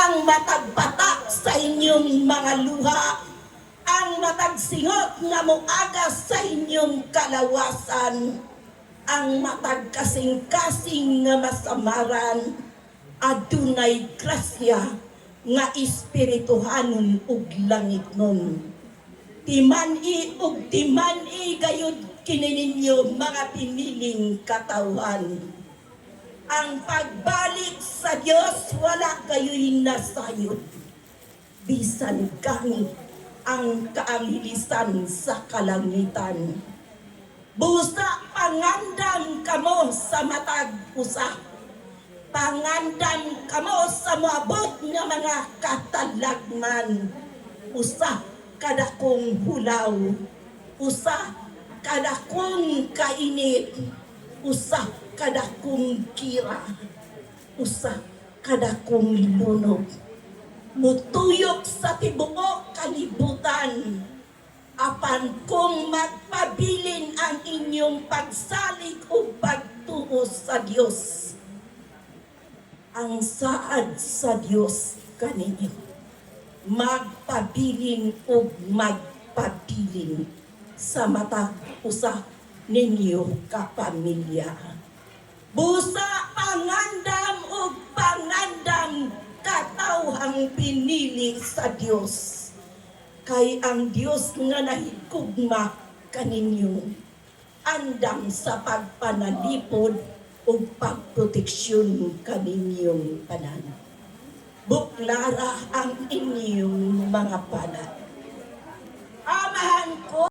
ang matagpatak sa inyong mga luha, ang matagsingot nga moagas sa inyong kalawasan, ang matagkasing-kasing nga masamaran, adunay grasya nga espirituhanon ug langit nun. Timan-i ug timan-i gayud kini ninyo mga piniling katawan. Ang pagbalik sa Dios wala kayo'y nasayod. Bisan kami ang kaanghelisan sa kalangitan. Busa pangandam kamo sa matag usa. Pangandam kamo sa moabot nga mga katalagman. Usa kada kong hulaw. Usa kada kong kainit. Usa kada kong kira. Usa kada kong lunog. Mutuyok sa tibuok kalibutan. Apan kung magpabilin ang inyong pagsalig o pagtuo sa Dios. Ang saad sa Dios kaninyo. Magpabilin o magpabilin sa mata usa ninyo kapamilya. Busa pangandam o pangandam katawhang pinili sa Dios. Kay ang Dios nga nahigugma kaninyo andam sa pagpanalipod o pagproteksyon kaninyong tanan. Buklara ang inyong mga panat. Amahan ko